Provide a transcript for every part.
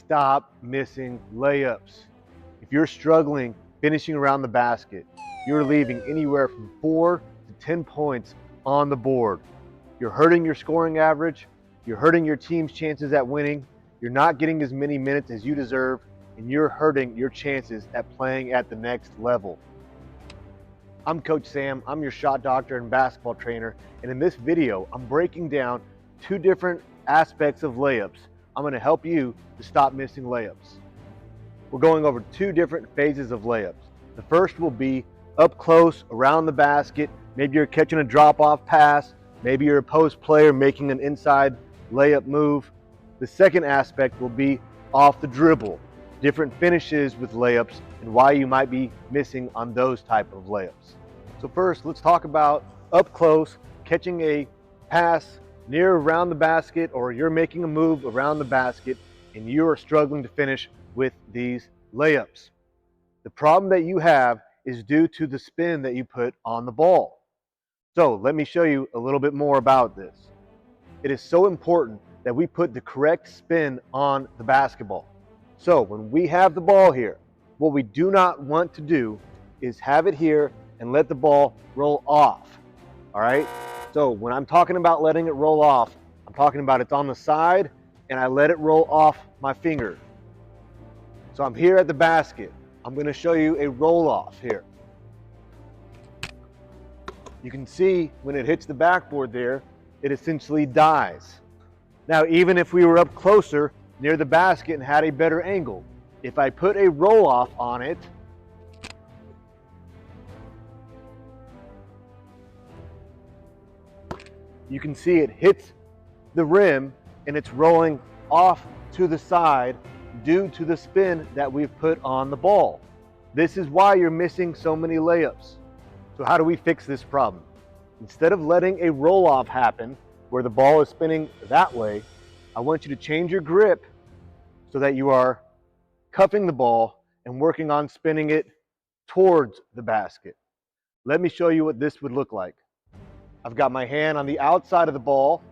stop missing layups. If you're struggling finishing around the basket, you're leaving anywhere from 4 to 10 points on the board. You're hurting your scoring average, you're hurting your team's chances at winning, you're not getting as many minutes as you deserve, and you're hurting your chances at playing at the next level. I'm Coach Sam, I'm your shot doctor and basketball trainer, and in this video, I'm breaking down 2 different aspects of layups. I'm going to help you to stop missing layups. We're going over 2 different phases of layups. The first will be up close around the basket. Maybe you're catching a drop-off pass. Maybe you're a post player making an inside layup move. The second aspect will be off the dribble, different finishes with layups and why you might be missing on those type of layups. So first, let's talk about up close, catching a pass near around the basket, or you're making a move around the basket and you are struggling to finish with these layups. The problem that you have is due to the spin that you put on the ball. So let me show you a little bit more about this. It is so important that we put the correct spin on the basketball. So when we have the ball here, what we do not want to do is have it here and let the ball roll off. All right? So when I'm talking about letting it roll off, I'm talking about it's on the side and I let it roll off my finger. So I'm here at the basket. I'm going to show you a roll off here. You can see when it hits the backboard there, it essentially dies. Now, even if we were up closer near the basket and had a better angle, if I put a roll off on it, you can see it hits the rim and it's rolling off to the side due to the spin that we've put on the ball. This is why you're missing so many layups. So how do we fix this problem? Instead of letting a roll off happen where the ball is spinning that way, I want you to change your grip so that you are cuffing the ball and working on spinning it towards the basket. Let me show you what this would look like. I've got my hand on the outside of the ball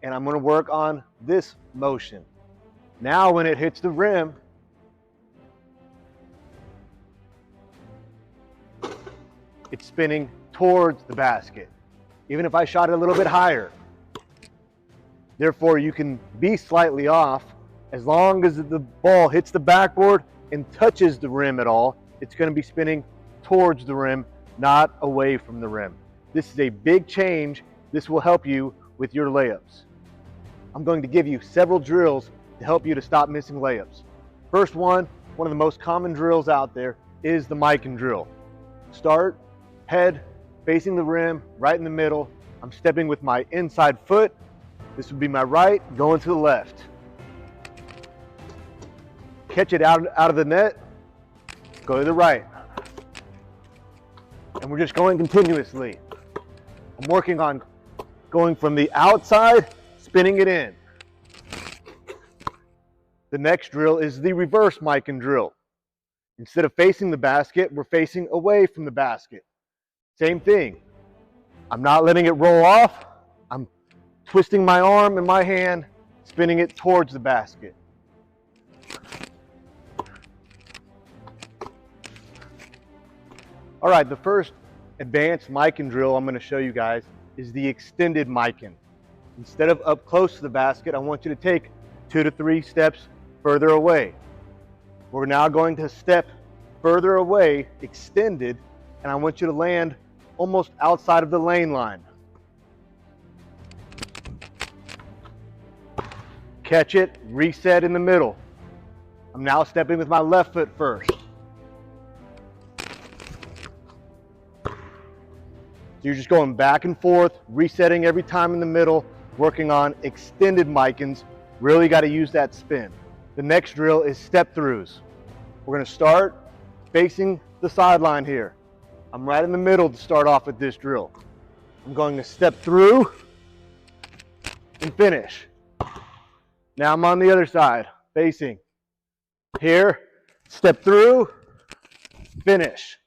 and I'm going to work on this motion. Now when it hits the rim, it's spinning towards the basket, even if I shot it a little bit higher. Therefore, you can be slightly off. As long as the ball hits the backboard and touches the rim at all, it's going to be spinning towards the rim, not away from the rim. This is a big change. This will help you with your layups. I'm going to give you several drills to help you to stop missing layups. First one of the most common drills out there is the Mikan drill. Start, head facing the rim, right in the middle. I'm stepping with my inside foot. This would be my right, going to the left. Catch it out of the net, go to the right. And we're just going continuously. I'm working on going from the outside, spinning it in. The next drill is the reverse Mikan drill. Instead of facing the basket, we're facing away from the basket. Same thing. I'm not letting it roll off. I'm twisting my arm and my hand, spinning it towards the basket. All right, the first advanced Mikan drill I'm going to show you guys is the extended Mikan. Instead of up close to the basket, I want you to take 2 to 3 steps further away. We're now going to step further away, extended, and I want you to land almost outside of the lane line. Catch it, reset in the middle. I'm now stepping with my left foot first. So you're just going back and forth, resetting every time in the middle, working on extended Mikans. Really got to use that spin. The next drill is step throughs. We're going to start facing the sideline here. I'm right in the middle to start off with this drill. I'm going to step through and finish. Now I'm on the other side, facing. Here, step through, finish.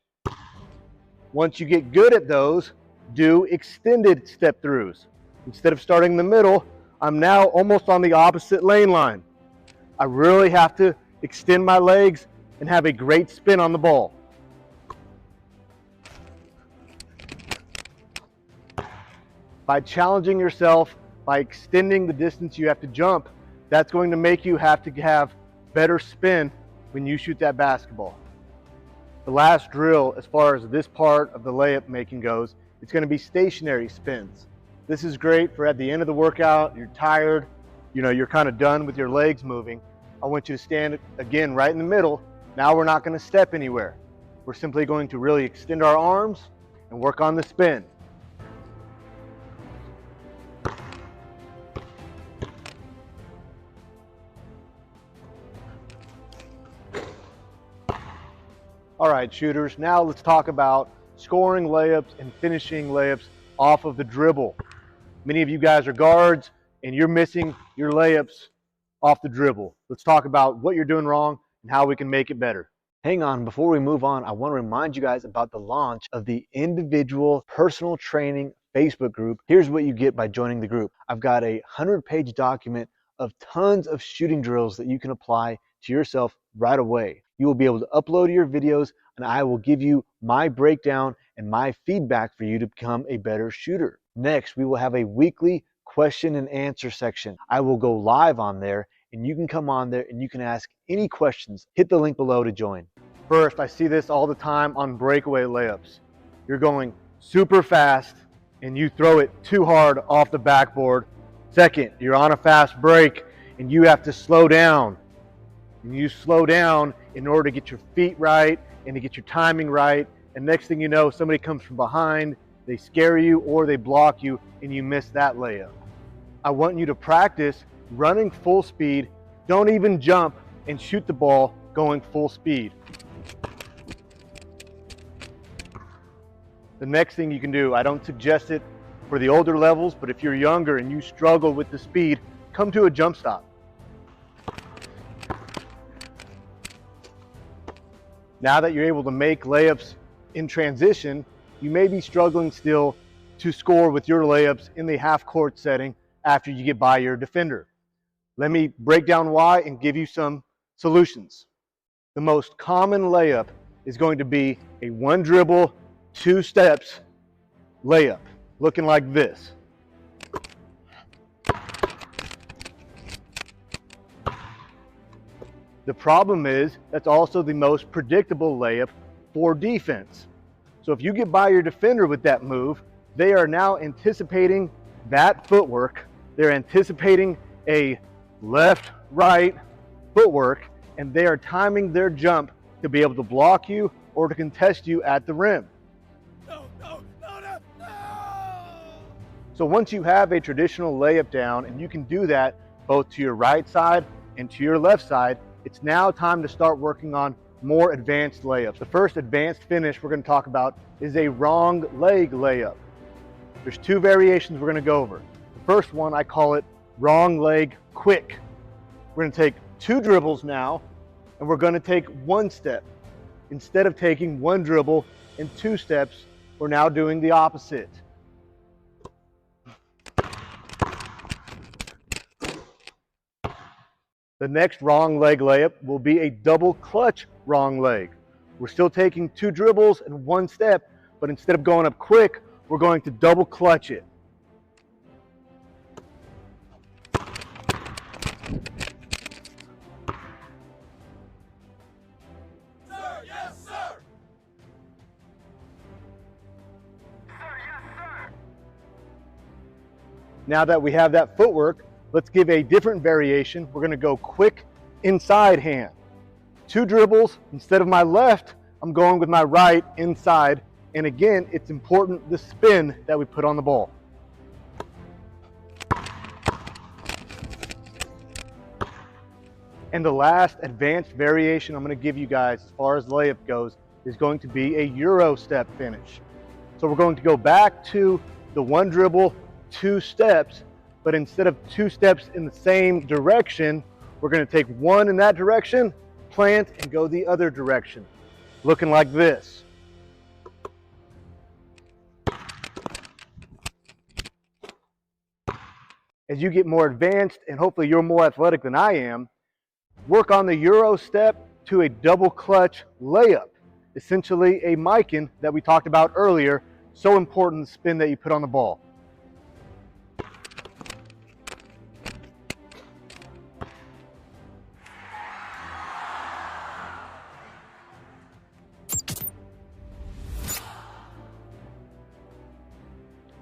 Once you get good at those, do extended step throughs. Instead of starting in the middle, I'm now almost on the opposite lane line. I really have to extend my legs and have a great spin on the ball. By challenging yourself, by extending the distance you have to jump, that's going to make you have to have better spin when you shoot that basketball. The last drill, as far as this part of the layup making goes, it's going to be stationary spins. This is great for at the end of the workout, you're tired, you're kind of done with your legs moving. I want you to stand again right in the middle. Now we're not going to step anywhere. We're simply going to really extend our arms and work on the spin. All right, shooters, now let's talk about scoring layups and finishing layups off of the dribble. Many of you guys are guards and you're missing your layups off the dribble. Let's talk about what you're doing wrong and how we can make it better. Hang on, before we move on, I want to remind you guys about the launch of the individual personal training Facebook group. Here's what you get by joining the group. I've got a 100-page document of tons of shooting drills that you can apply to yourself right away. You will be able to upload your videos and I will give you my breakdown and my feedback for you to become a better shooter. Next, we will have a weekly question and answer section. I will go live on there and you can come on there and you can ask any questions. Hit the link below to join. First, I see this all the time on breakaway layups. You're going super fast and you throw it too hard off the backboard. Second, you're on a fast break and you have to slow down. And you slow down in order to get your feet right and to get your timing right. And next thing you know, somebody comes from behind, they scare you or they block you and you miss that layup. I want you to practice running full speed. Don't even jump and shoot the ball going full speed. The next thing you can do, I don't suggest it for the older levels, but if you're younger and you struggle with the speed, come to a jump stop. Now that you're able to make layups in transition, you may be struggling still to score with your layups in the half-court setting after you get by your defender. Let me break down why and give you some solutions. The most common layup is going to be a one dribble, two steps layup, looking like this. The problem is that's also the most predictable layup for defense. So if you get by your defender with that move, they are now anticipating that footwork. They're anticipating a left-right footwork, and they are timing their jump to be able to block you or to contest you at the rim. No. So once you have a traditional layup down, and you can do that both to your right side and to your left side, it's now time to start working on more advanced layups. The first advanced finish we're going to talk about is a wrong leg layup. There's two variations we're going to go over. The first one, I call it wrong leg quick. We're going to take two dribbles now, and we're going to take one step. Instead of taking one dribble and two steps, we're now doing the opposite. The next wrong leg layup will be a double clutch wrong leg. We're still taking two dribbles and one step, but instead of going up quick, we're going to double clutch it. Sir, yes, sir. Now that we have that footwork, let's give a different variation. We're going to go quick inside hand. Two dribbles, instead of my left, I'm going with my right inside. And again, it's important the spin that we put on the ball. And the last advanced variation I'm going to give you guys as far as layup goes is going to be a Euro step finish. So we're going to go back to the one dribble, two steps, but instead of two steps in the same direction, we're going to take one in that direction, plant, and go the other direction, looking like this. As you get more advanced, and hopefully you're more athletic than I am, work on the Euro step to a double clutch layup, essentially a mic-in that we talked about earlier. So important, the spin that you put on the ball.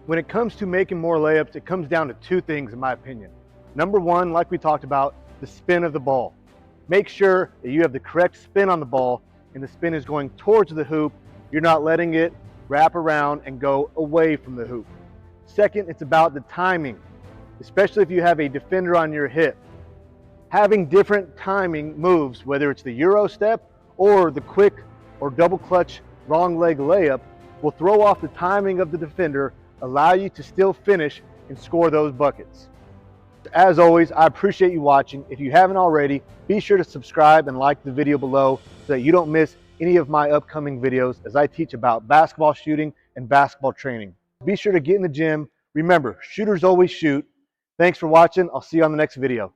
When it comes to making more layups, it comes down to two things in my opinion. Number one, like we talked about, the spin of the ball. Make sure that you have the correct spin on the ball and the spin is going towards the hoop. You're not letting it wrap around and go away from the hoop. Second, it's about the timing, especially if you have a defender on your hip. Having different timing moves, whether it's the Euro step or the quick or double clutch wrong leg layup, will throw off the timing of the defender, allow you to still finish and score those buckets. As always, I appreciate you watching. If you haven't already, be sure to subscribe and like the video below so that you don't miss any of my upcoming videos as I teach about basketball shooting and basketball training. Be sure to get in the gym. Remember, shooters always shoot. Thanks for watching. I'll see you on the next video.